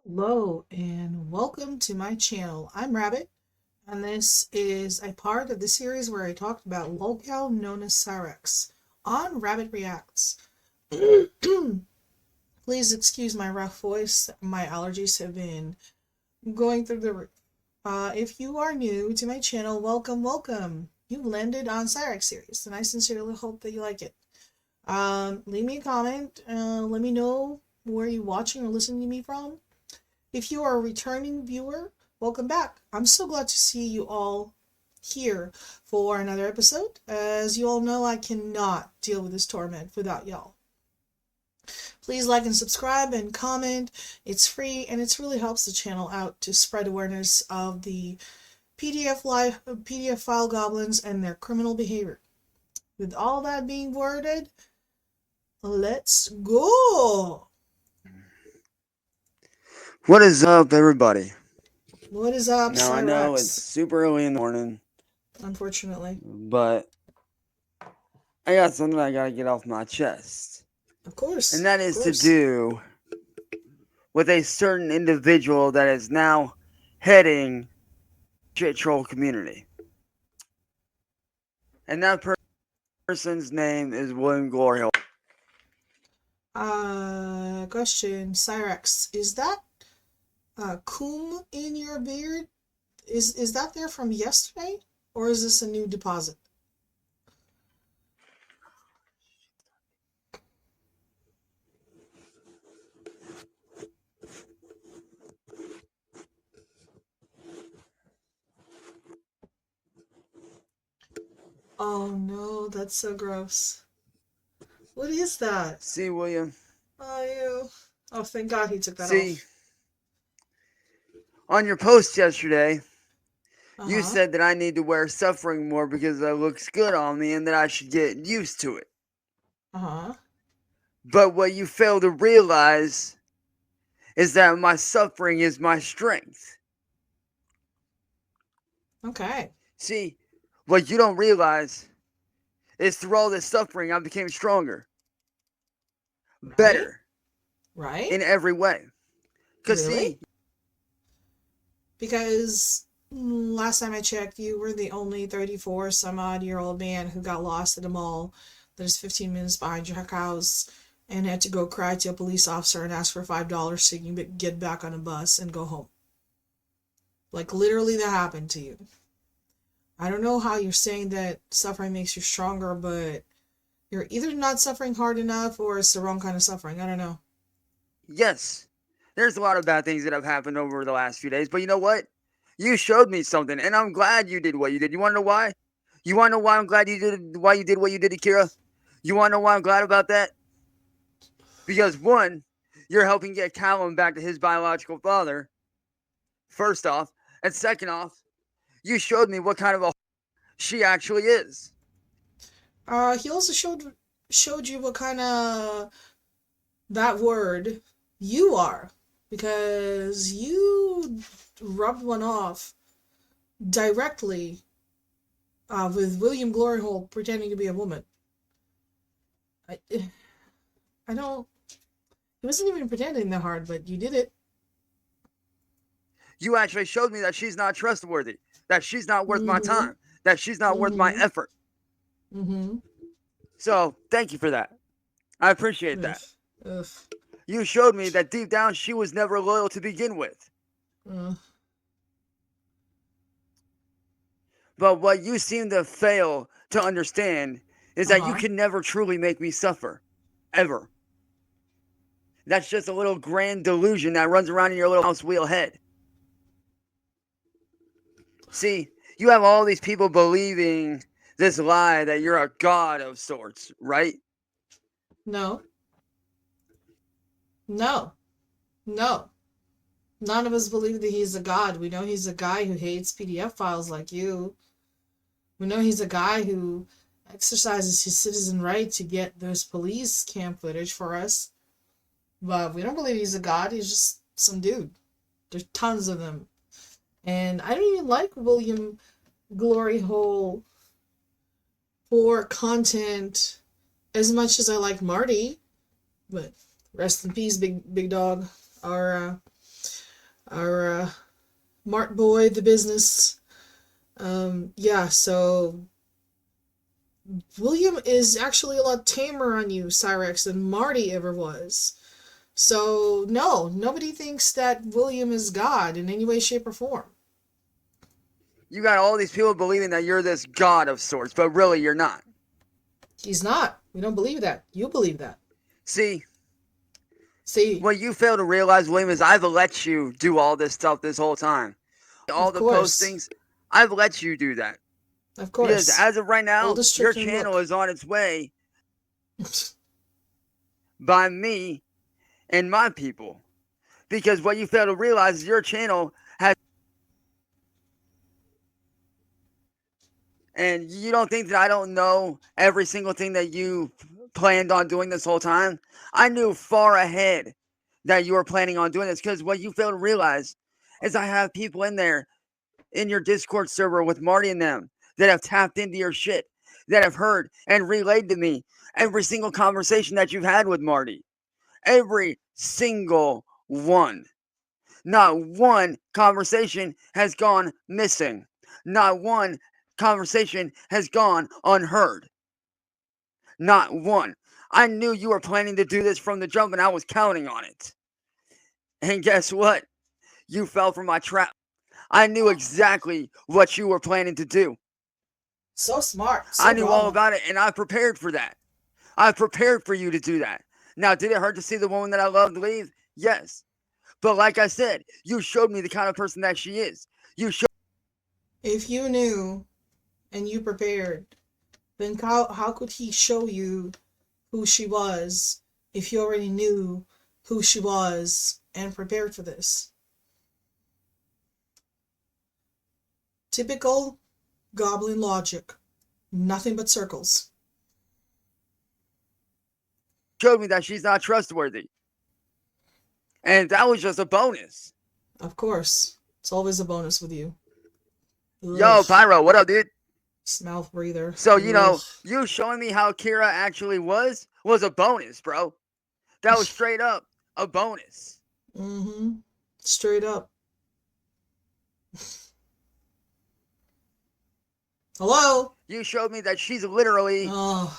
Hello and welcome to my channel. I'm Rabbit, and this is a part of the series where I talked about lolcow known as Cyraxx on Rabbit Reacts. Please excuse my rough voice. My allergies have been going through the roof. If you are new to my channel, welcome. You've landed on Cyraxx series, and I sincerely hope that you like it. Leave me a comment. Let me know where you're watching or listening to me from. If you are a returning viewer, welcome back. I'm so glad to see you all here for another episode. As you all know, I cannot deal with this torment without y'all. Please like and subscribe and comment. It's free and it really helps the channel out to spread awareness of the PDF file goblins and their criminal behavior. With all that being worded, let's go! What is up, everybody? What is up, Now, I know it's Cyraxx? super early in the morning, Unfortunately. but I got something I gotta get off my chest. Of course. And that is to do with a certain individual that is now heading shit troll community. And that person's name is William Glory. Question, Cyraxx, is that coom in your beard? Is that there from yesterday, or is this a new deposit? Oh no, that's so gross. What is that? See, William? Oh, ew. Oh, thank God he took that See, off. on your post yesterday, you Uh-huh. said that I need to wear suffering more because that looks good on me and that I should get used to it. Uh-huh. But what you fail to realize is that my suffering is my strength. Okay. See, what you don't realize is through all this suffering, I became stronger, better, Right? in every way. Because, Really? see, Because last time I checked, you were the only 34 some odd year old man who got lost at a mall that is 15 minutes behind your house and had to go cry to a police officer and ask for $5 so you can get back on a bus and go home. Like, literally, that happened to you. I don't know how you're saying that suffering makes you stronger, but you're either not suffering hard enough or it's the wrong kind of suffering. I don't know. yes, there's a lot of bad things that have happened over the last few days, but you know what? You showed me something, and I'm glad you did what you did. You want to know why? You want to know why I'm glad you did why you did what you did, Akira? You want to know why I'm glad about that? Because one, you're helping get Callum back to his biological father, first off, and second off, you showed me what kind of a she actually is. He also showed you what kind of that word you are, because you rubbed one off directly with William Gloryhole pretending to be a woman. I, I don't. He wasn't even pretending that hard, but you did it. You actually showed me that she's not trustworthy, that she's not worth my Mm-hmm. time, that she's not worth my Mm-hmm. effort. Mm-hmm. So thank you for that. I appreciate Ugh. that. Ugh. You showed me that deep down she was never loyal to begin with. Ugh. But what you seem to fail to understand is that you Uh-huh. can never truly make me suffer. Ever. That's just a little grand delusion that runs around in your little house wheel head. See, you have all these people believing this lie that you're a god of sorts, right? No. No. No. None of us believe that he's a god. We know he's a guy who hates PDF files like you. We know he's a guy who exercises his citizen right to get those police cam footage for us. But we don't believe he's a god. He's just some dude. There's tons of them. And I don't even like William Glory Hole for content as much as I like Marty. But rest in peace, big dog. Our our Mart boy, the business. Yeah, so William is actually a lot tamer on you, Cyraxx, than Marty ever was. So, no, nobody thinks that William is God in any way, shape, or form. You got all these people believing that you're this god of sorts, but really you're not. He's not. We don't believe that. You believe that. See, See, what you fail to realize, William, is I've let you do all this stuff this whole time. All of the course. postings, I've let you do that. Of Because course. as of right now, Oldest your trick in the channel book. is on its way by me and my people. Because what you fail to realize is your channel has. And you don't think that I don't know every single thing that you planned on doing this whole time? I knew far ahead that you were planning on doing this because what you fail to realize is I have people in there in your Discord server with Marty and them that have tapped into your shit, that have heard and relayed to me every single conversation that you've had with Marty. Every single one. Not one conversation has gone missing. Not one conversation has gone unheard. Not one. I knew you were planning to do this from the jump and I was counting on it. And guess what? You fell for my trap. I knew exactly what you were planning to do. So smart. I So knew all bravo. about it and I prepared for that. I prepared for you to do that. Now, did it hurt to see the woman that I loved leave? Yes. But like I said, you showed me the kind of person that she is. You showed. If you knew and you prepared, then how could he show you who she was if you already knew who she was and prepared for this? Typical goblin logic. Nothing but circles. Showed me that she's not trustworthy. And that was just a bonus. Of course. It's always a bonus with you. Ugh. Yo, Pyro, what up, dude? Mouth breather. So, Ugh. you showing me how Kira actually was a bonus, bro. That was straight up a bonus. Mm-hmm. Straight up. Hello? You showed me that she's literally, Oh,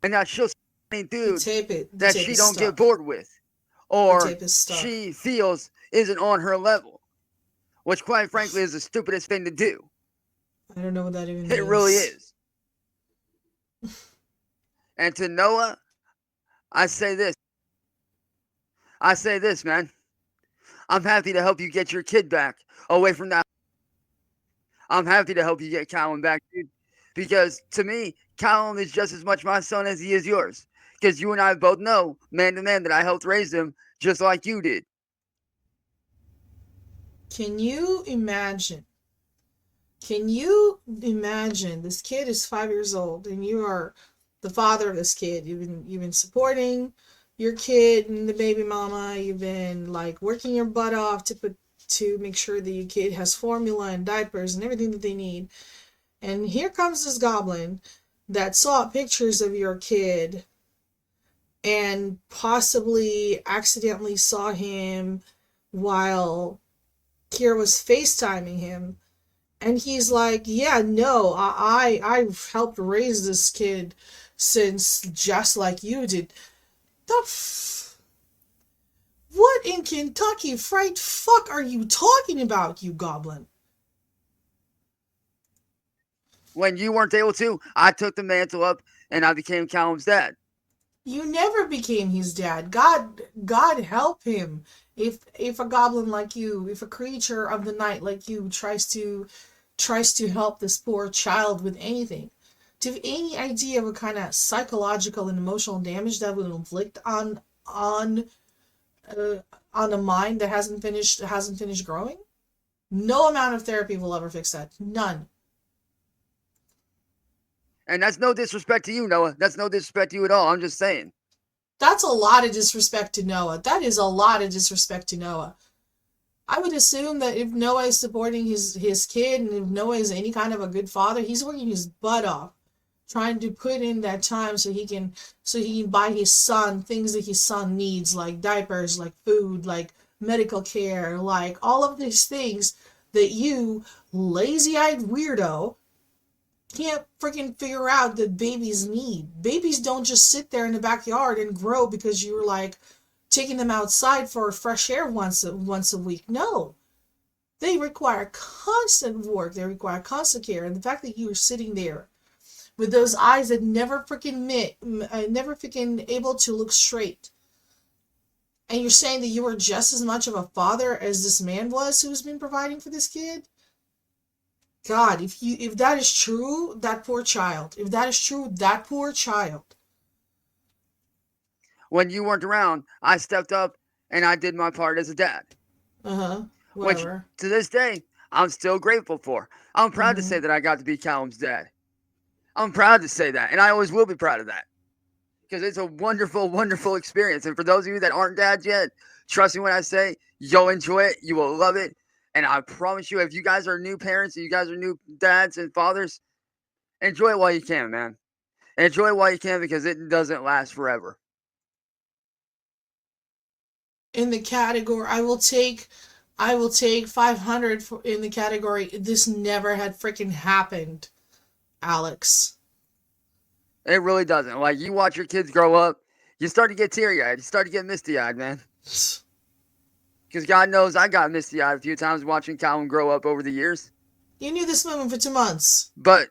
and that she'll the dude the that tape she is don't get stuck. bored with. The Or tape is stuck. she feels isn't on her level. Which, quite frankly, is the stupidest thing to do. I don't know what that even It really means. is. And to Noah, I say this. I say this, man. I'm happy to help you get your kid back away from that. I'm happy to help you get Callum back, dude. Because to me, Callum is just as much my son as he is yours. Because you and I both know, man to man, that I helped raise him just like you did. Can you imagine? Can you imagine this kid is 5 years old and you are the father of this kid? You've been supporting your kid and the baby mama. You've been like working your butt off to make sure that your kid has formula and diapers and everything that they need. And here comes this goblin that saw pictures of your kid and possibly accidentally saw him while Kira was FaceTiming him. And he's like, yeah, no, I've helped raise this kid since just like you did. What in Kentucky fried fuck are you talking about, you goblin? When you weren't able to, I took the mantle up and I became Callum's dad. You never became his dad. God help him. If a goblin like you, if a creature of the night like you tries to help this poor child with anything, do you have any idea what kind of psychological and emotional damage that would inflict uh, on a mind that hasn't finished growing? No amount of therapy will ever fix that. None. And that's no disrespect to you, Noah. That's no disrespect to you at all. I'm just saying. That's a lot of disrespect to Noah. That is a lot of disrespect to Noah. I would assume that if Noah is supporting his kid and if Noah is any kind of a good father, he's working his butt off trying to put in that time so he can buy his son things that his son needs, like diapers, like food, like medical care, like all of these things that you, lazy-eyed weirdo, can't freaking figure out that babies need. Babies don't just sit there in the backyard and grow because you're like taking them outside for fresh air once a week. No. They require constant work. They require constant care. And the fact that you are sitting there with those eyes that never freaking never freaking able to look straight, and you're saying that you were just as much of a father as this man was who's been providing for this kid. God, if that is true, that poor child. If that is true, that poor child. When you weren't around, I stepped up and I did my part as a dad. Which, Whatever. to this day, I'm still grateful for. I'm proud to Mm-hmm. say that I got to be Callum's dad. I'm proud to say that, and I always will be proud of that. Because it's a wonderful, wonderful experience. And for those of you that aren't dads yet, trust me when I say you'll enjoy it, you will love it. And I promise you, if you guys are new parents, if you guys are new dads and fathers, enjoy it while you can, man. Enjoy it while you can because it doesn't last forever. In the category, I will take 500 in the category. This never had freaking happened, Alex. It really doesn't. Like, you watch your kids grow up, you start to get teary-eyed. You start to get misty-eyed, man. Because God knows I got misty-eyed a few times watching Callum grow up over the years. You knew this moment for 2 months. But,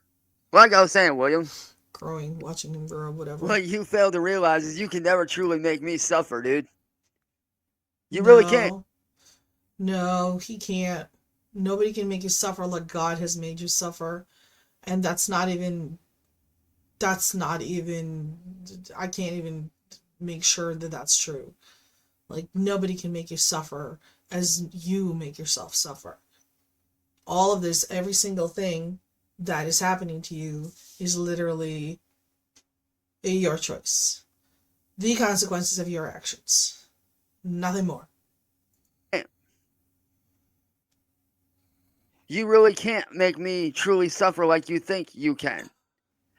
like I was saying, William, Growing, watching him grow, whatever. what you fail to realize is you can never truly make me suffer, dude. You no, really can't. No, he can't. Nobody can make you suffer like God has made you suffer. And that's not even, I can't even make sure that that's true. Like, nobody can make you suffer as you make yourself suffer. All of this, every single thing that is happening to you is literally your choice. The consequences of your actions. Nothing more. You really can't make me truly suffer like you think you can.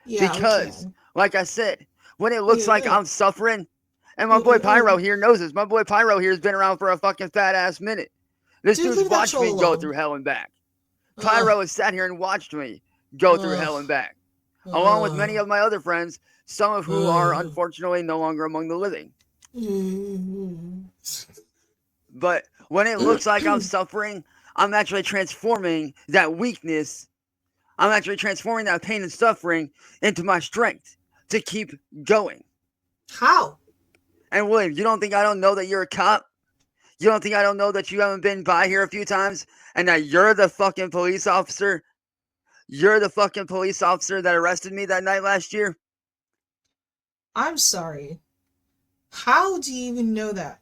Yeah, Because, like I said, when it looks like I'm suffering, and my boy Pyro here knows this. My boy Pyro here has been around for a fucking fat ass minute. This Dude, dude's leave that watched troll me go alone. through hell and back. Pyro has sat here and watched me go through hell and back, along with many of my other friends, some of who are unfortunately no longer among the living. But when it looks like I'm suffering, I'm actually transforming that weakness. I'm actually transforming that pain and suffering into my strength to keep going. How? And William, you don't think I don't know that you're a cop? You don't think I don't know that you haven't been by here a few times and that you're the fucking police officer? You're the fucking police officer that arrested me that night last year? I'm sorry. How do you even know that?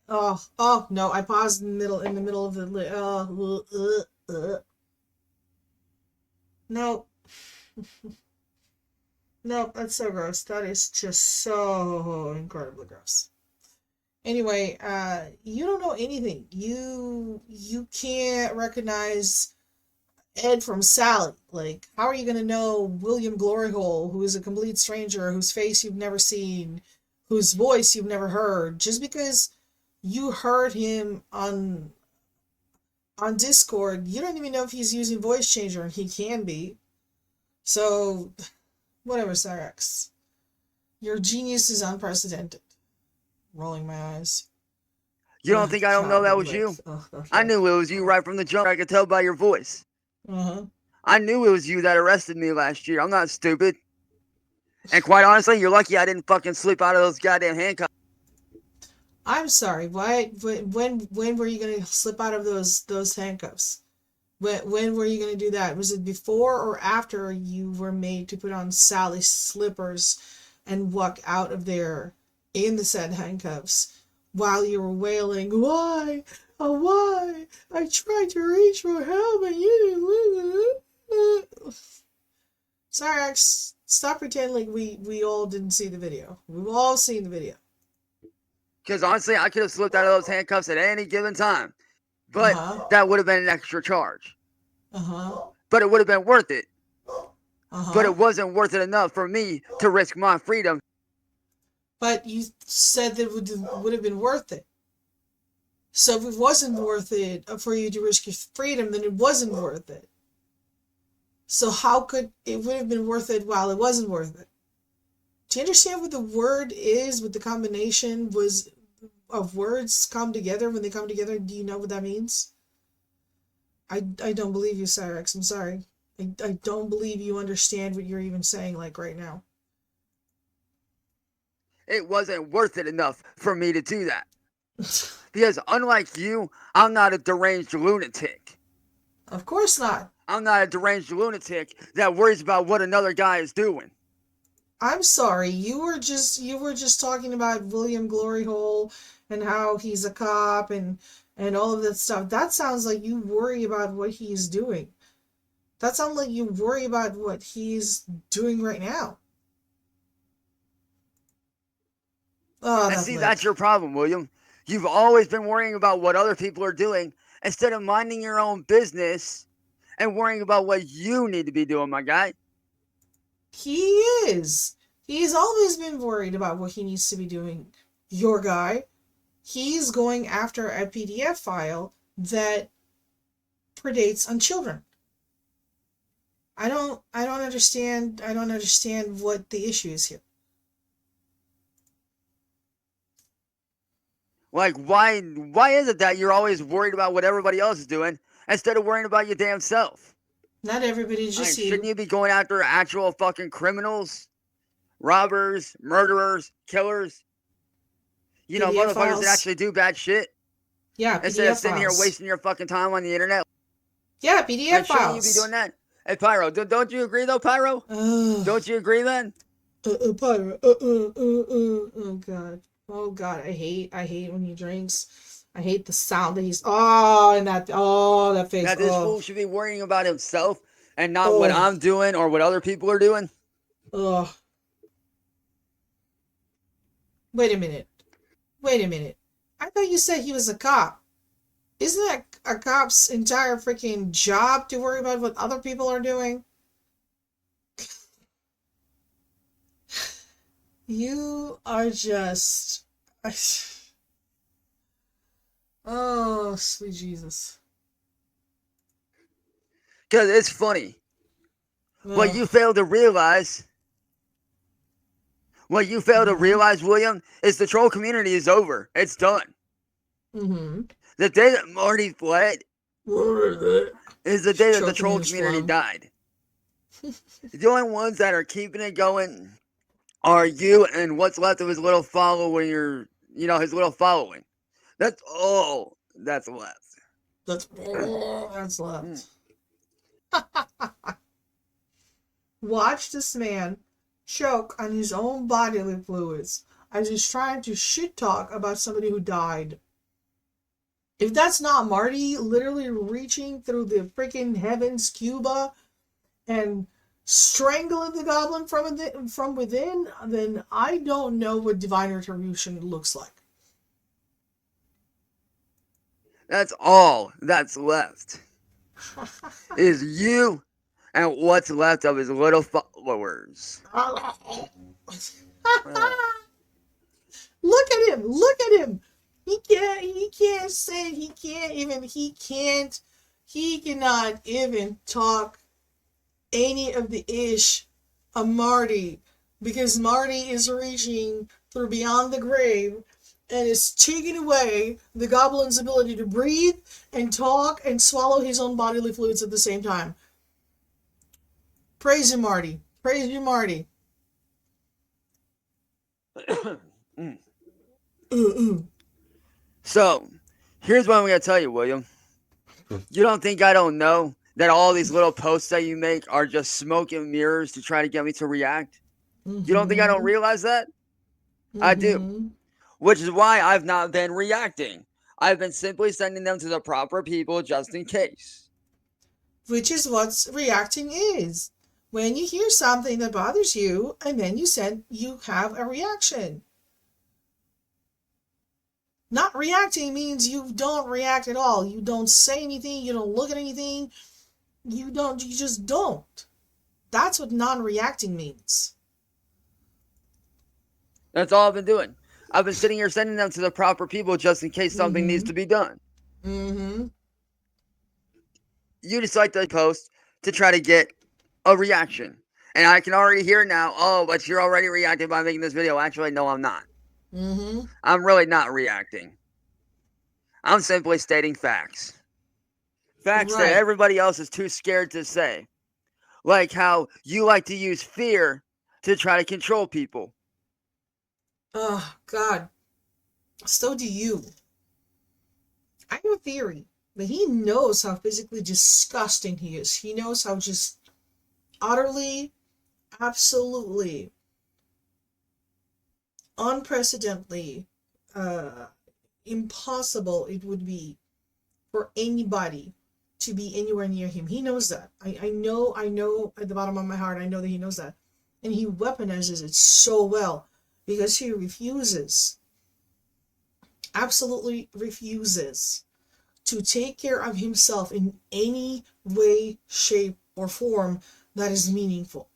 No, I paused in the middle of the no. No, that's so gross. That is just so incredibly gross. Anyway, you don't know anything. You can't recognize Ed from Sally. Like, how are you gonna know William Gloryhole, who is a complete stranger, whose face you've never seen, whose voice you've never heard, just because you heard him on Discord? You don't even know if he's using voice changer, and he can be. So, whatever, Cyraxx. Your genius is unprecedented. Rolling my eyes. You don't think I don't know that was you? I knew it was you right from the jump. I could tell by your voice. I knew it was you that arrested me last year. I'm not stupid. And quite honestly, you're lucky I didn't fucking slip out of those goddamn handcuffs. I'm sorry. Why? When were you gonna slip out of those handcuffs? When were you gonna do that? Was it before or after you were made to put on Sally's slippers and walk out of there in the said handcuffs while you were wailing, "Why? Oh, why? I tried to reach for help and you didn't." Cyraxx, stop pretending like we all didn't see the video. We've all seen the video. Because honestly, I could have slipped out of those handcuffs at any given time. But that would have been an extra charge. But it would have been worth it. But it wasn't worth it enough for me to risk my freedom. But you said that it would have been worth it. So if it wasn't worth it for you to risk your freedom, then it wasn't worth it. So how could it would have been worth it while it wasn't worth it? Do you understand what the word is? What the combination was of words come together when they come together? Do you know what that means? I don't believe you, Cyraxx. I'm sorry. I don't believe you understand what you're even saying like right now. It wasn't worth it enough for me to do that. Because unlike you, I'm not a deranged lunatic. Of course not. I'm not a deranged lunatic that worries about what another guy is doing. I'm sorry. You were just talking about William Gloryhole and how he's a cop and all of that stuff. That sounds like you worry about what he's doing. That sounds like you worry about what he's doing right now. Oh, And that see, lip. that's your problem, William. You've always been worrying about what other people are doing instead of minding your own business and worrying about what you need to be doing, my guy. He is. He's always been worried about what he needs to be doing. Your guy. He's going after a PDF file that predates on children. I don't understand what the issue is here. Like, why is it that you're always worried about what everybody else is doing instead of worrying about your damn self? Not everybody, I mean, just shouldn't you. you be going after actual fucking criminals, robbers, murderers, killers? You know, PDF motherfuckers that files. actually do bad shit Yeah, instead of PDF sitting here files. wasting your fucking time on the internet. Yeah, I mean, PDF shouldn't you be doing files. that? Hey, Pyro, don't you agree though, Pyro? Ugh. Don't you agree then? Pyro. Oh god. Oh god. I hate when he drinks. I hate the sound that he's. Oh, and that face. That this Oh, fool should be worrying about himself and not what oh, I'm doing or what other people are doing? oh. Wait a minute. Wait a minute. I thought you said he was a cop. Isn't that a cop's entire freaking job to worry about what other people are doing? You are just. Oh, sweet Jesus. Because it's funny. What Ugh. you fail to realize, what you fail to Mm-hmm. realize, William, is the troll community is over. It's done. Mm-hmm. The day that Marty fled is the day that the Choking in troll his community phlegm. died. The only ones that are keeping it going are you and what's left of his little following, or his little following. That's all that's left. That's Mm. left. Watch this man choke on his own bodily fluids as he's trying to shit talk about somebody who died. If that's not Marty literally reaching through the freaking heavens Cuba and strangling the goblin from within, then I don't know what divine retribution looks like. That's all that's left. Is you and what's left of his little followers. Oh. Look at him! Look at him! He can't say, he cannot even talk any of the ish of Marty because Marty is reaching through beyond the grave and is taking away the goblin's ability to breathe and talk and swallow his own bodily fluids at the same time. Praise you, Marty. Praise you, Marty. Mm. Uh-uh. So, here's what I'm going to tell you, William. You don't think I don't know that all these little posts that you make are just smoke and mirrors to try to get me to react? You don't think I don't Mm-hmm. realize that? I do. Mm-hmm. Which is why I've not been reacting. I've been simply sending them to the proper people just in case. Which is what reacting is. When you hear something that bothers you, and then you have a reaction. Not reacting means you don't react at all. You don't say anything, you don't look at anything, you just don't. That's what non reacting means. That's all I've been doing. I've been sitting here sending them to the proper people just in case something needs Mm-hmm. to be done. Mm-hmm. You decide to post to try to get a reaction. And I can already hear now, oh, but you're already reacting by making this video. Actually, no, I'm not. Mm-hmm. I'm really not reacting. I'm simply stating facts. Facts that Right. everybody else is too scared to say. Like how you like to use fear to try to control people. Oh God. So do you. I have a theory that he knows how physically disgusting he is. He knows how just utterly, absolutely, unprecedentedly, uh, impossible it would be for anybody to be anywhere near him. He knows that. I know at the bottom of my heart, I know that he knows that. And he weaponizes it so well because he refuses, absolutely refuses to take care of himself in any way, shape, or form that is meaningful.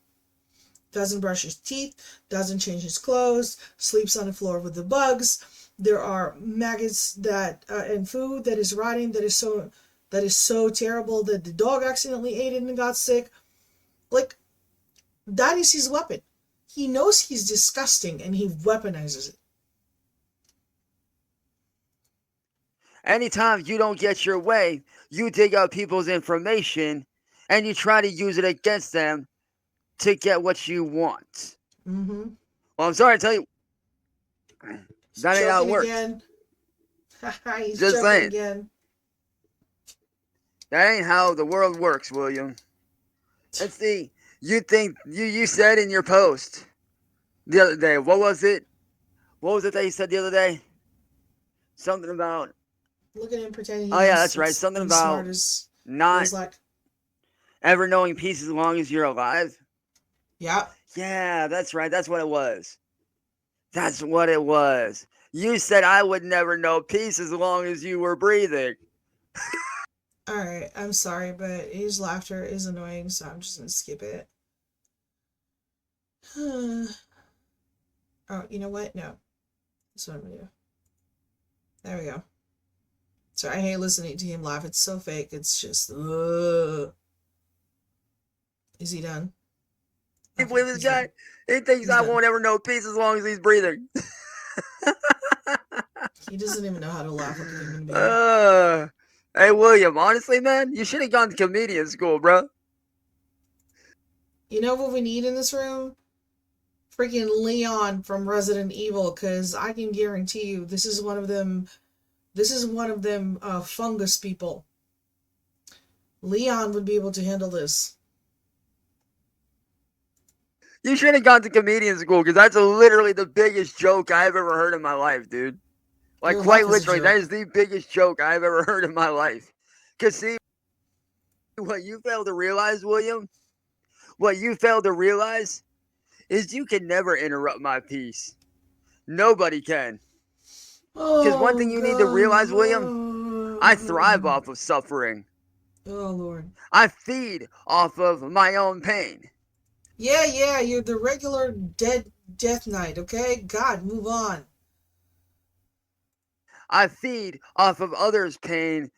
Doesn't brush his teeth, doesn't change his clothes, sleeps on the floor with the bugs. There are maggots that and food that is rotting that is so terrible that the dog accidentally ate it and got sick. Like that is his weapon. He knows he's disgusting and he weaponizes it. Anytime you don't get your way, you dig up people's information and you try to use it against them to get what you want. Mm-hmm. Well, I'm sorry to tell you, He's that ain't how it choking works. again. He's Just choking saying, again. that ain't how the world works, William. And see, you said in your post the other day, what was it? What was it that you said the other day? Something about, Look at him pretending oh yeah, that's right. Something he's smart about as not feels like. ever knowing peace as long as you're alive. Yeah. Yeah, that's right. That's what it was. That's what it was. You said I would never know peace as long as you were breathing. Alright, I'm sorry, but his laughter is annoying, so I'm just gonna skip it. Oh, you know what? No. That's what I'm gonna do. There we go. Sorry, I hate listening to him laugh. It's so fake. It's just. Ugh. Is he done? You Okay, believe this he's guy? done. He thinks He's I done. won't ever know peace as long as he's breathing. He doesn't even know how to laugh like a human being. uh, hey, William, honestly, man, you should have gone to comedian school, bro. You know what we need in this room? Freaking Leon from Resident Evil, because I can guarantee you this is one of them. This is one of them fungus people. Leon would be able to handle this. You should have gone to comedian school because that's literally the biggest joke I've ever heard in my life, dude. Like, Your quite life is a literally, that joke. is the biggest joke I've ever heard in my life. Because, see, what you fail to realize, William, what you fail to realize is you can never interrupt my peace. Nobody can. Because one Oh thing you need to realize, William, I thrive God. off of suffering. Oh Lord. I feed off of my own pain. Yeah, yeah, you're the regular death knight, okay? God, move on. I feed off of others' pain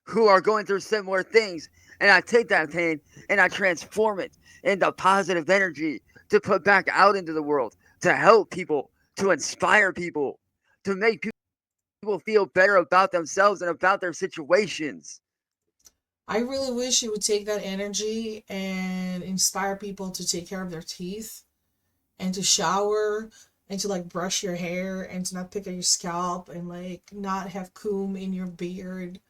who are going through similar things. And I take that pain and I transform it into positive energy to put back out into the world, to help people, to inspire people, to make people feel better about themselves and about their situations. I really wish you would take that energy and inspire people to take care of their teeth and to shower and to like brush your hair and to not pick at your scalp and like not have comb in your beard.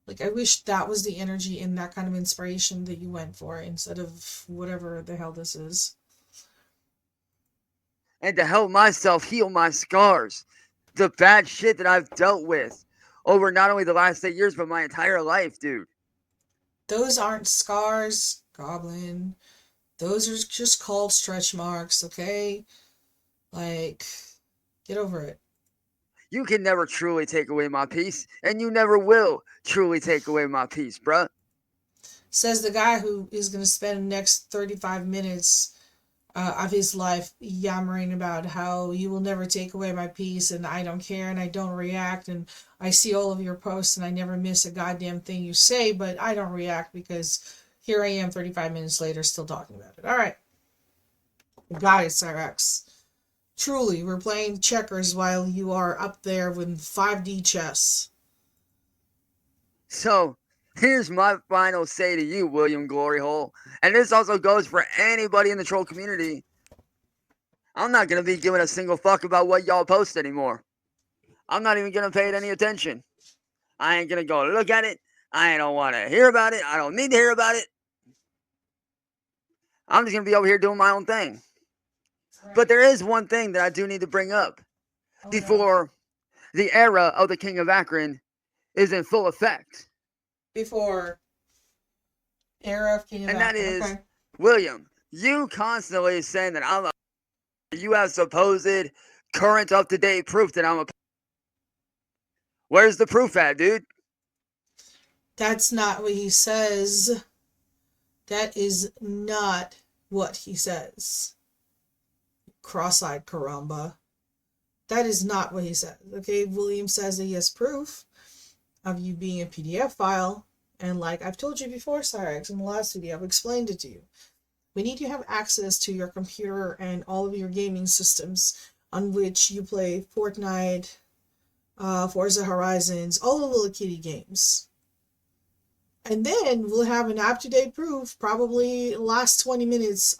Like I wish that was the energy and that kind of inspiration that you went for instead of whatever the hell this is. And to help myself heal my scars, the bad shit that I've dealt with over not only the last 8 years, but my entire life, dude. Those aren't scars, Goblin. Those are just called stretch marks, okay? Like, get over it. You can never truly take away my peace, and you never will truly take away my peace, bruh. Says the guy who is going to spend the next 35 minutes of his life, yammering about how you will never take away my peace and I don't care and I don't react and I see all of your posts and I never miss a goddamn thing you say, but I don't react because here I am 35 minutes later still talking about it. All right. Got it, Cyraxx. Truly, we're playing checkers while you are up there with 5D chess. So here's my final say to you, William Gloryhole, and this also goes for anybody in the troll community. I'm not gonna be giving a single fuck about what y'all post anymore. I'm not even gonna pay it any attention. I ain't gonna go look at it. I don't want to hear about it. I don't need to hear about it. I'm just gonna be over here doing my own thing. But there is one thing that I do need to bring up before the era of the King of Akron is in full effect. Before era of King of And Akron. that is, William, you constantly saying that I'm a. You have supposed current up to date proof that I'm a. Where's the proof at, dude? That's not what he says. That is not what he says. Cross-eyed caramba. That is not what he says. Okay, William says that he has proof of you being a PDF file. And like I've told you before, Cyraxx, in the last video, I've explained it to you. We need to have access to your computer and all of your gaming systems on which you play Fortnite, Forza Horizons, all the little kitty games. And then we'll have an up-to-date proof, probably last 20 minutes,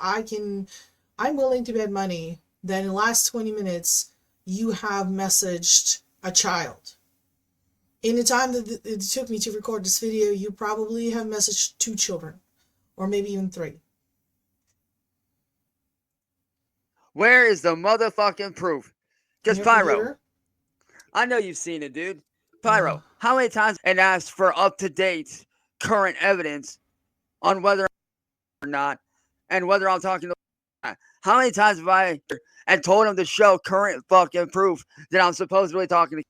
I'm willing to bet money that in the last 20 minutes, you have messaged a child. In the time that it took me to record this video, you probably have messaged 2 children, or maybe even 3. Where is the motherfucking proof? Because Pyro, computer? I know you've seen it, dude. Pyro, how many times and asked for up-to-date current evidence on whether or not, and whether I'm talking to. How many times have I and told him to show current fucking proof that I'm supposedly talking to?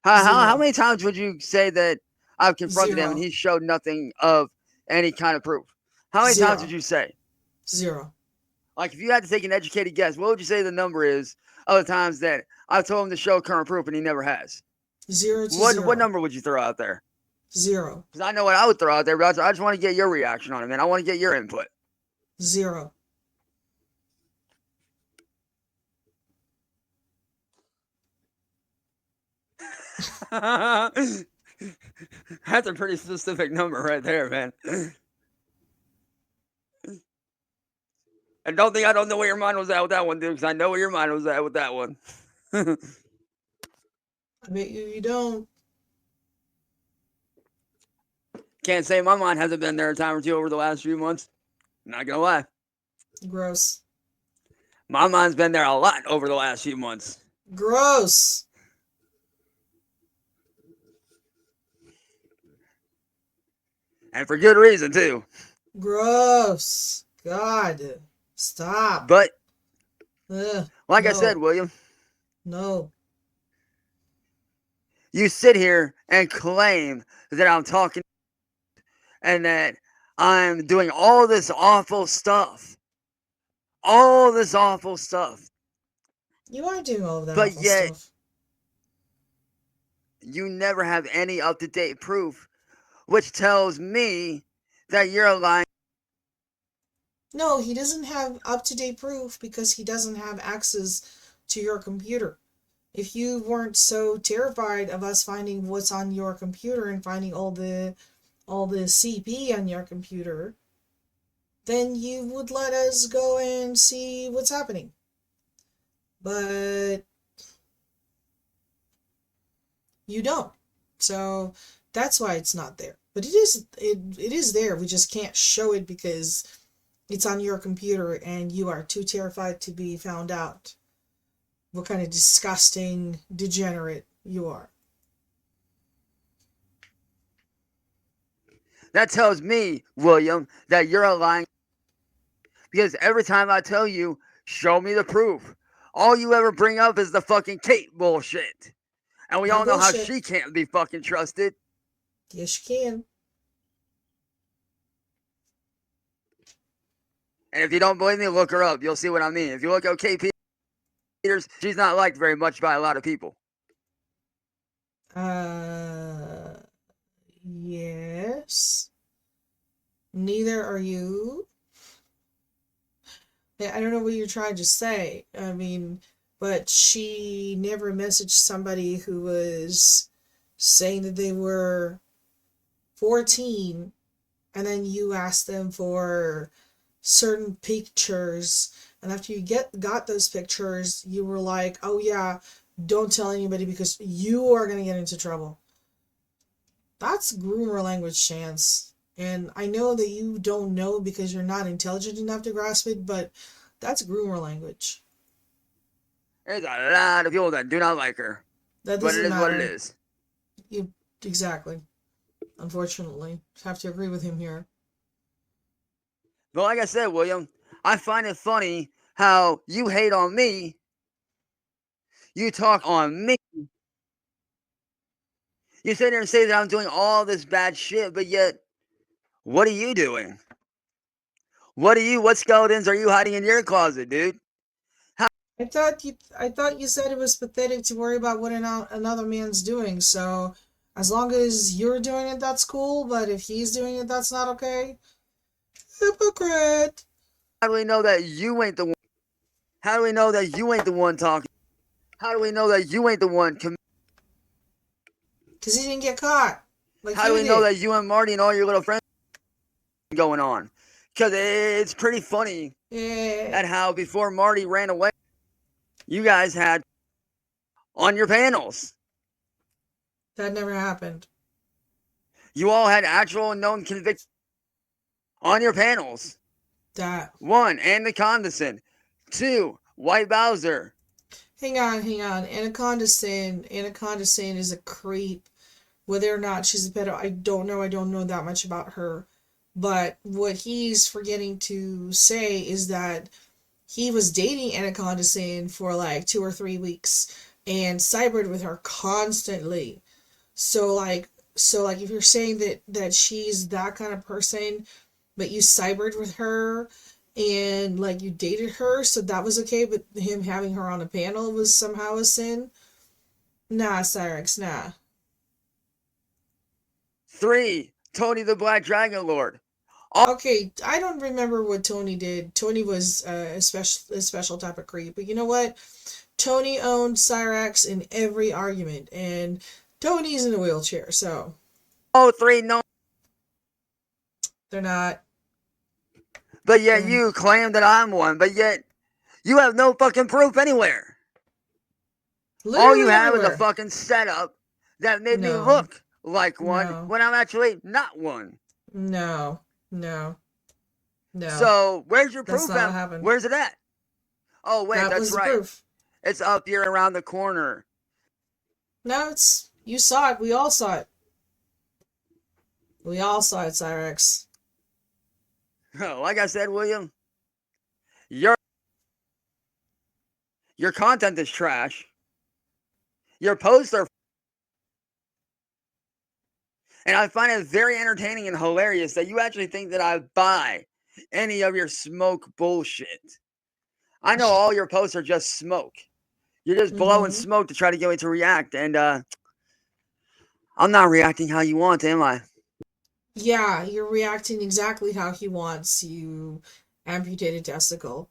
How many times would you say that I've confronted him and he showed nothing of any kind of proof? How many times would you say? 0. Like, if you had to take an educated guess, what would you say the number is of the times that I've told him to show current proof and he never has? 0 to 0. What number would you throw out there? 0. Because I know what I would throw out there, but I just want to get your reaction on it, man. I want to get your input. 0. That's a pretty specific number right there, man. And don't think I don't know where your mind was at with that one, dude, because I know where your mind was at with that one. I bet you don't. Can't say my mind hasn't been there a time or two over the last few months. Not gonna lie. Gross. My mind's been there a lot over the last few months. Gross. And for good reason, too. Gross. God. Stop. But, like no. I said, William. No. You sit here and claim that I'm talking and that I'm doing all this awful stuff. All this awful stuff. You are doing all of that but awful yet, stuff. You never have any up-to-date proof, which tells me that you're lying. No, he doesn't have up-to-date proof because he doesn't have access to your computer. If you weren't so terrified of us finding what's on your computer and finding all the CP on your computer, then you would let us go and see what's happening. But you don't. So that's why it's not there. But it is there. We just can't show it because it's on your computer and you are too terrified to be found out what kind of disgusting degenerate you are. That tells me, William, that you're a lying. Because every time I tell you, show me the proof, all you ever bring up is the fucking Kate bullshit. And we all know how she can't be fucking trusted. Yes, she can. And if you don't believe me, look her up. You'll see what I mean. If you look OK Peters, she's not liked very much by a lot of people. Uh, yes. Neither are you. I don't know what you're trying to say. I mean, but she never messaged somebody who was saying that they were 14, and then you asked them for certain pictures, and after you got those pictures, you were like, oh yeah, don't tell anybody because you are going to get into trouble. That's groomer language, Chance. And I know that you don't know because you're not intelligent enough to grasp it, but that's groomer language. There's a lot of people that do not like her. That But it doesn't is what it matter. is. You exactly. Unfortunately, have to agree with him here. But like I said, William, I find it funny how you hate on me, you talk on me, you sit there and say that I'm doing all this bad shit, but yet, what are you doing? What skeletons are you hiding in your closet, dude? I thought you said it was pathetic to worry about what another man's doing. So, as long as you're doing it, that's cool. But if he's doing it, that's not okay. Hypocrite. How do we know that you ain't the one? How do we know that you ain't the one talking? How do we know that you ain't the one? Because he didn't get caught like How do you we know did. that you and Marty and all your little friends going on? Because it's pretty funny Yeah, at how before Marty ran away, you guys had on your panels. that never happened. You all had actual and known convictions on your panels. That. One, Anacondason. Two, White Bowser. Hang on. Anaconda Sin is a creep. Whether or not she's a pedo, I don't know. I don't know that much about her. But what he's forgetting to say is that he was dating Anaconda Sin for like 2 or 3 weeks and cybered with her constantly. So like if you're saying that she's that kind of person, but you cybered with her and like you dated her, so that was okay, but him having her on a panel was somehow a sin. Nah, Cyraxx, nah. Three, Tony the Black Dragon Lord. Okay, I don't remember what Tony did. Tony was a special type of creep, but you know what? Tony owned Cyraxx in every argument, and Tony's in a wheelchair, so All three, no. they're not. But yet They're you claim that I'm one, but yet you have no fucking proof anywhere. All you literally have is a everywhere. fucking setup that made me No, look like one no, when I'm actually not one. no, no, no. So where's your That's proof not what at? happened. Where's it at? Oh wait, That that's was the right. proof. It's up here around the corner. No, you saw it. We all saw it. We all saw it, Cyraxx. Like I said, William, your your content is trash. Your posts are, and I find it very entertaining and hilarious that you actually think that I buy any of your smoke bullshit. I know all your posts are just smoke. You're just blowing Mm-hmm. smoke to try to get me to react, and I'm not reacting how you want, am I? Yeah, you're reacting exactly how he wants you amputated testicle.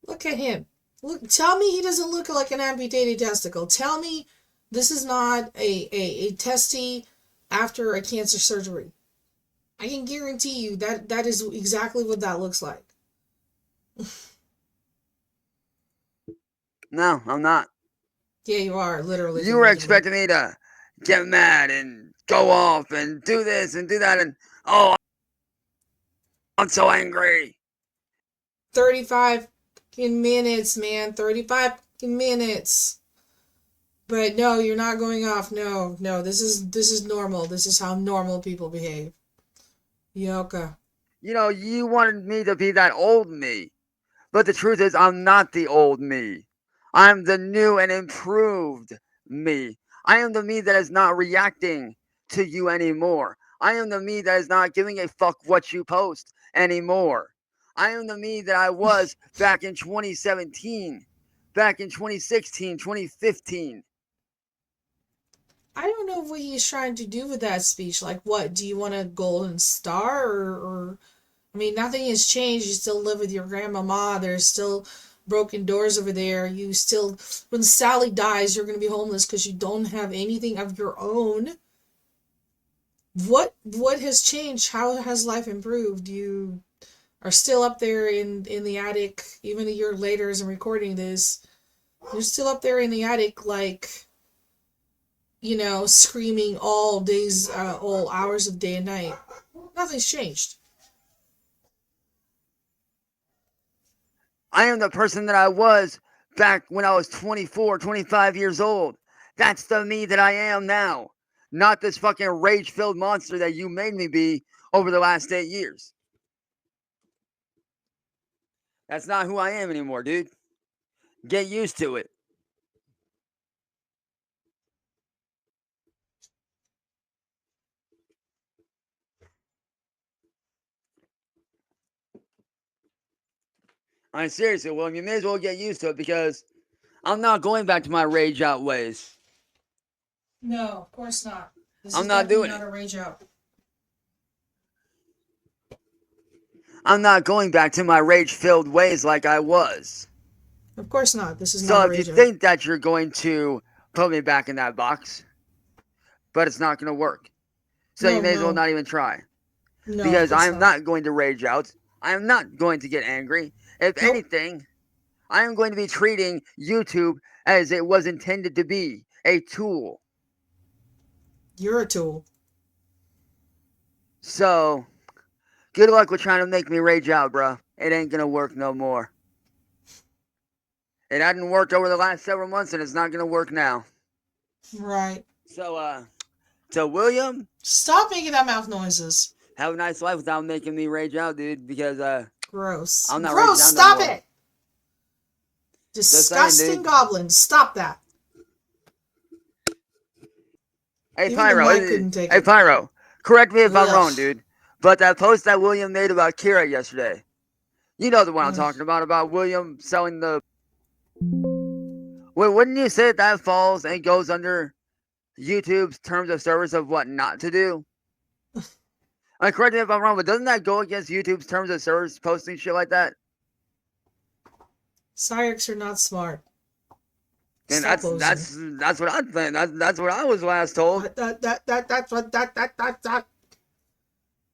Look at him. Look, tell me he doesn't look like an amputated testicle. Tell me this is not a testy after a cancer surgery. I can guarantee you that is exactly what that looks like. No, I'm not. Yeah, you are literally You were figuratively. expecting me to get mad and go off and do this and do that, and oh, I'm so angry. 35 minutes, man. 35 minutes. But no, you're not going off. No, no. This is normal. This is how normal people behave. Yoka. You wanted me to be that old me. But the truth is, I'm not the old me. I'm the new and improved me. I am the me that is not reacting to you anymore. I am the me that is not giving a fuck what you post anymore. I am the me that I was back in 2017, back in 2016, 2015. I don't know what he's trying to do with that speech. Like, what? Do you want a golden star? Or I mean, nothing has changed. You still live with your grandmama. There's still broken doors over there. You still, when Sally dies, you're going to be homeless because you don't have anything of your own. What has changed? How has life improved? You are still up there in the attic, even a year later as I'm recording this. You're still up there in the attic, like, screaming all days, all hours of day and night. Nothing's changed. I am the person that I was back when I was 24, 25 years old. That's the me that I am now. Not this fucking rage filled monster that you made me be over the last 8 years. That's not who I am anymore, dude. Get used to it. I mean, seriously, William, you may as well get used to it because I'm not going back to my rage out ways. No, of course not. This I'm is not definitely doing not it. a rage out. I'm not going back to my rage filled ways like I was. Of course not. This is not So a if you rage out. think that you're going to put me back in that box, but it's not going to work. So you No, may as well no, not even try. no, of Because I course am not. not going to rage out. I am not going to get angry. If Nope. anything, I am going to be treating YouTube as it was intended to be, a tool. You're a tool. So, good luck with trying to make me rage out, bro. It ain't gonna work no more. It hadn't worked over the last several months, and it's not gonna work now. Right. So, to William, Stop making that mouth noises. have a nice life without making me rage out, dude. Because Gross. I'm not raging Gross, out no stop more. it! Just saying, Disgusting dude. goblins. Stop that. Hey Even the Pyro, mic couldn't take hey it. Pyro, correct me if I'm wrong, Ugh. dude. But that post that William made about Kira yesterday, you know the one I'm Ugh. talking about William selling the. Wait, wouldn't you say that falls and goes under YouTube's terms of service of what not to do? I mean, correct me if I'm wrong, but doesn't that go against YouTube's terms of service posting shit like that? Cyraxx are not smart. Then Stop that's posing. that's that's what I think. That's what I was last told. That.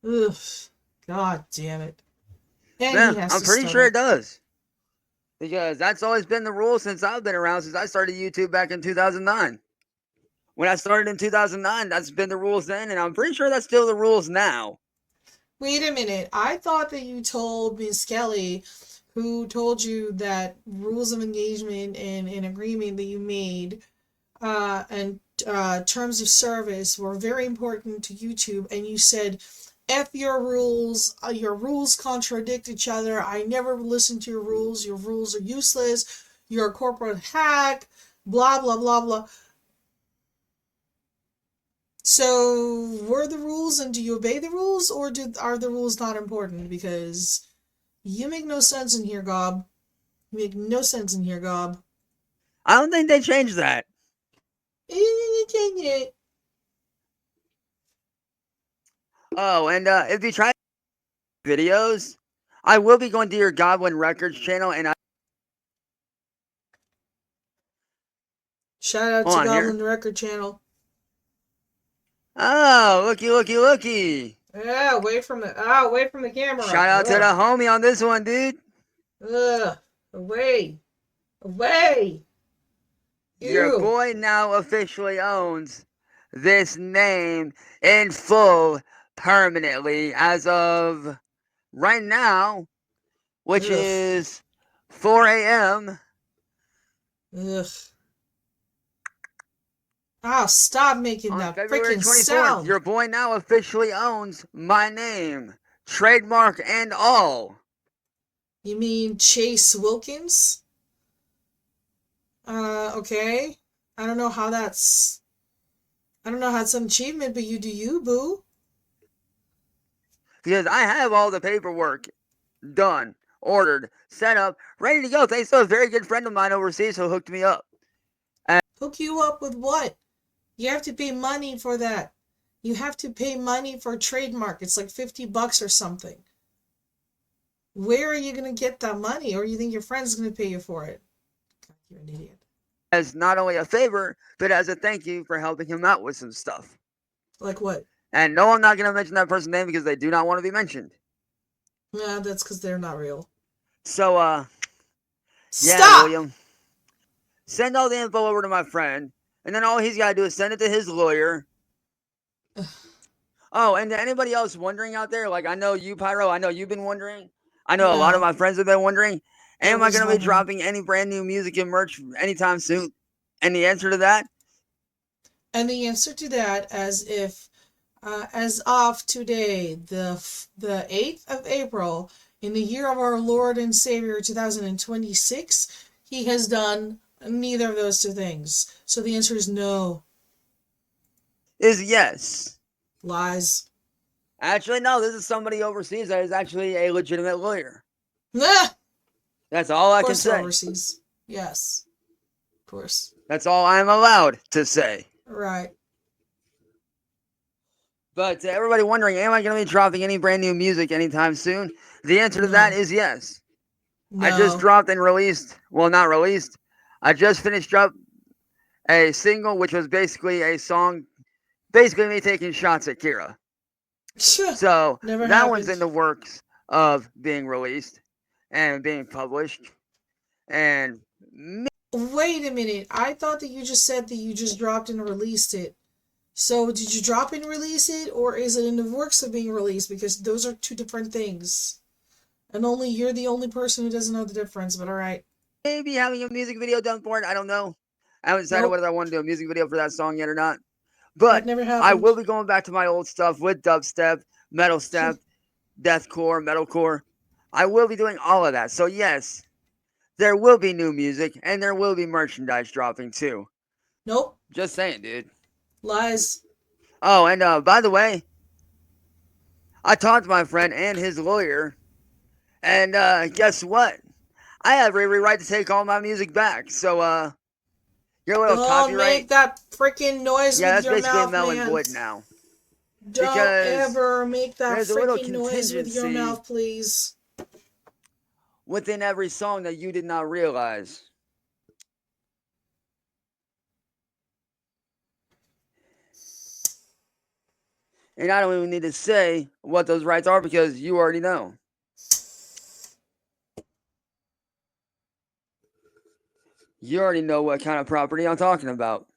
Ugh. God damn it. And he Yeah, has I'm to pretty sure stutter. it does. Because that's always been the rule since I've been around, since I started YouTube back in 2009. When I started in 2009, that's been the rules then, and I'm pretty sure that's still the rules now. Wait a minute. I thought that you told Miss Kelly, who told you that rules of engagement and an agreement that you made and terms of service were very important to YouTube, and you said, F your rules contradict each other. I never listen to your rules are useless, you're a corporate hack, blah, blah, blah, blah. So, were the rules and do you obey the rules, or are the rules not important? Because you make no sense in here, Gob. You make no sense in here, Gob. I don't think they changed that. Oh, and if you try videos, I will be going to your Goblin Records channel, and I Shout out hold to on here. Goblin Record Channel. Oh, looky. Yeah, away from the camera. Shout out to the homie on this one, dude. Ugh. Away. Away. Your Ew. boy now officially owns this name in full permanently as of right now, which Ugh. is 4 a.m. Ugh. Oh, stop making on that February freaking 24th. sound. Your boy now officially owns my name, trademark and all. You mean Chase Wilkins? Okay. I don't know how that's. I don't know how it's an achievement, but you do you, boo. Because I have all the paperwork done, ordered, set up, ready to go. Thanks to a very good friend of mine overseas who hooked me up. Hook you up with what? You have to pay money for that. You have to pay money for a trademark. It's like $50 or something. Where are you going to get that money? Or you think your friend's going to pay you for it? God, you're an idiot. As not only a favor, but as a thank you for helping him out with some stuff. Like what? And no, I'm not going to mention that person's name because they do not want to be mentioned. Nah, that's because they're not real. So, yeah, Stop! William, send all the info over to my friend, and then all he's got to do is send it to his lawyer. Oh, and to anybody else wondering out there, like I know you, Pyro, I know you've been wondering. I know a lot of my friends have been wondering, am I going to be dropping any brand new music and merch anytime soon? And the answer to that? And the answer to that, as of today, the 8th of April, in the year of our Lord and Savior 2026, he has done neither of those two things. So the answer is no. Is yes. Lies. Actually, no, this is somebody overseas that is actually a legitimate lawyer. Nah! That's all I can Of course say. Overseas. Yes. Of course. That's all I'm allowed to say. Right. But to everybody wondering, am I going to be dropping any brand new music anytime soon? The answer to that is yes. No. I just dropped and released, well, not released. I just finished up a single, which was basically a song, basically me taking shots at Kira. So that one's in the works of being released and being published. And wait a minute. I thought that you just said that you just dropped and released it. So did you drop and release it, or is it in the works of being released? Because those are two different things. And only you're the only person who doesn't know the difference, but alright. Maybe having a music video done for it, I don't know. I haven't decided whether I want to do a music video for that song yet or not. But I will be going back to my old stuff with dubstep, metal step, deathcore, metalcore. I will be doing all of that. So yes, there will be new music and there will be merchandise dropping too. Nope. Just saying, dude. Lies. Oh, and by the way, I talked to my friend and his lawyer, and guess what? I have every right to take all my music back. So your little copyright. Don't make that freaking noise with your mouth, man. Yeah, that's basically null and void now. Don't ever make that freaking noise with your mouth, please. Within every song that you did not realize. And I don't even need to say what those rights are because you already know. You already know what kind of property I'm talking about.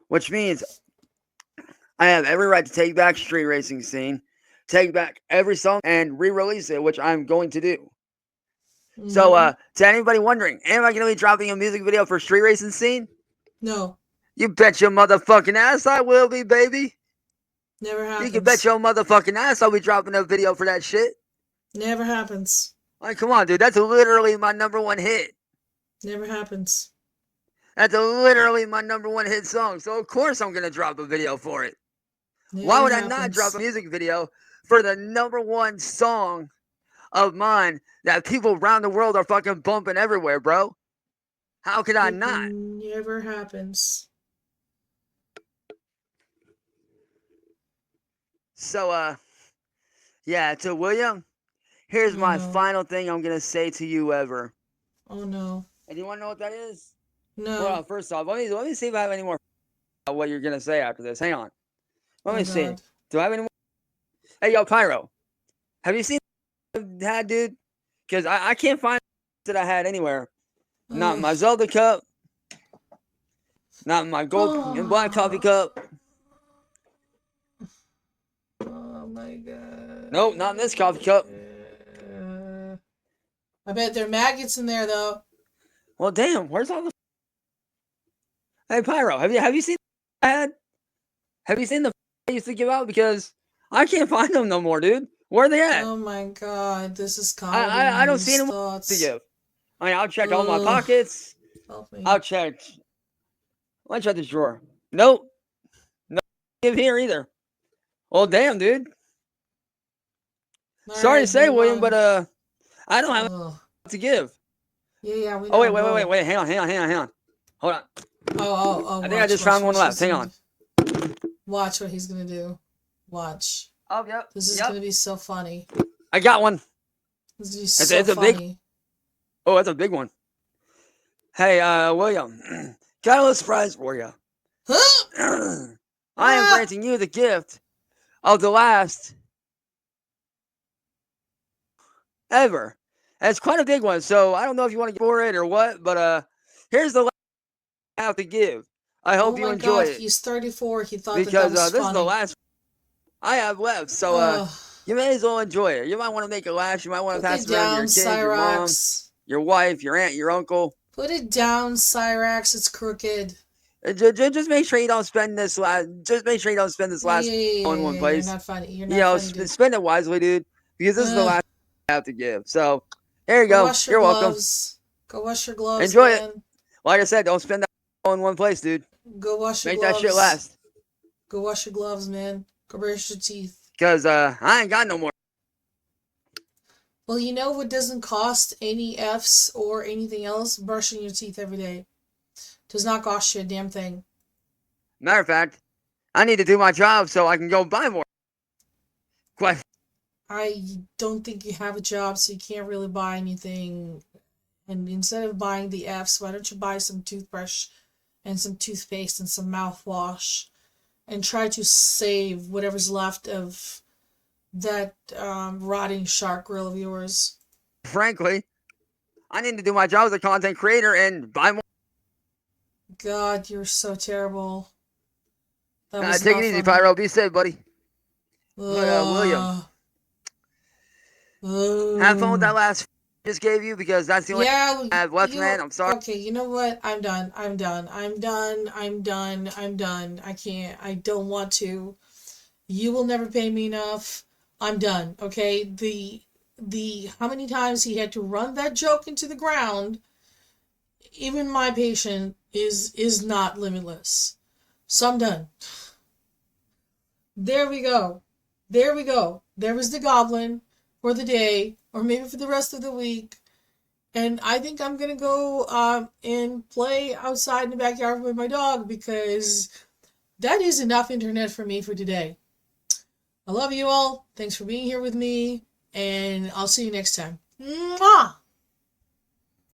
Which means I have every right to take back Street Racing Scene, take back every song, and re-release it, which I'm going to do. Mm-hmm. So, to anybody wondering, am I going to be dropping a music video for Street Racing Scene? No. You bet your motherfucking ass I will be, baby. Never happens. You can bet your motherfucking ass I'll be dropping a video for that shit. Never happens. Like, come on, dude. That's literally my #1 hit. Never happens. That's literally my #1 hit song. So, of course, I'm going to drop a video for it. Never Why would happens. I not drop a music video for the #1 song of mine that people around the world are fucking bumping everywhere, bro? How could I not? Never happens. So, yeah, to William, here's my final thing I'm going to say to you ever. Oh, no. And you want to know what that is? No. Well, first off, let me see if I have any more about what you're going to say after this. Hang on. Let me see. Do I have any more? Hey, yo, Pyro. Have you seen what I had, dude? Because I can't find that I had anywhere. Not my Zelda cup. Not my gold and black coffee cup. Oh my god. Nope, not in this coffee cup. I bet there are maggots in there though. Well, damn, where's all the? Hey, Pyro, have you seen I had? Have you seen the I used to give out? Because I can't find them no more, dude. Where are they at? Oh my god, this is comedy. I don't see them to give. I mean, I'll check all my pockets. Help me. I'll check. Let me check this drawer. Nope. No give here either. Well, damn, dude. All Sorry to right, say, move William, but on. I don't have Ugh. to give. Yeah, we Oh, know. Go. wait. Hang on. Hold on. Oh, I think I watch, just found one watch. left. Hang on. Watch what he's gonna do. Watch. Oh, This is yep. gonna be so funny. I got one. This is gonna be It's, so it's a big. funny. Oh, that's a big one. Hey, William, got a little surprise for you. Huh? I am Ah! granting you the gift of the last ever. And it's quite a big one, so I don't know if you want to get for it or what, but here's the last I have to give. I Oh hope you my enjoy God, it he's 34. He thought that because was this is the funny. last I have left. So Ugh. you may as well enjoy it. You might want to make it last. You might want to Put pass it it around to down, your kids, your mom, Cyraxx. your wife, your aunt, your uncle. Put it down, Cyraxx. It's crooked. Just make sure you don't spend this last. Just make sure you don't spend this last in one You're place. not funny. You're You not know, funny, dude. spend it wisely, dude, because this is the Ugh. last I have to give. So there you Go go. wash your You're welcome. gloves. Go wash your gloves, Enjoy it. man. Like I said, don't spend that all in one place, dude. Go wash your Make that shit gloves. last. Go wash your gloves, man. Go brush your teeth. Cause I ain't got no more. Well, you know what doesn't cost any Fs or anything else? Brushing your teeth every day. Does not cost you a damn thing. Matter of fact, I need to do my job so I can go buy more. Quite. I don't think you have a job, so you can't really buy anything. And instead of buying the Fs, why don't you buy some toothbrush and some toothpaste and some mouthwash and try to save whatever's left of that rotting shark grill of yours. Frankly, I need to do my job as a content creator and buy more. God, you're so terrible. That was Take not it easy, funny. Pyro. Be safe, buddy. But William, Ugh. have fun with Ugh. that last just gave you because that's the only Yeah, I have left, man. I'm sorry. okay, you know what? I'm done. I'm done. I'm done. I'm done. I'm done. I can't. I don't want to. You will never pay me enough. I'm done. Okay? The how many times he had to run that joke into the ground, even my patient is not limitless. So I'm done. There we go. There we go. There was the goblin for the day, or maybe for the rest of the week. And I think I'm gonna go and play outside in the backyard with my dog because that is enough internet for me for today. I love you all. Thanks for being here with me, and I'll see you next time. Mwah!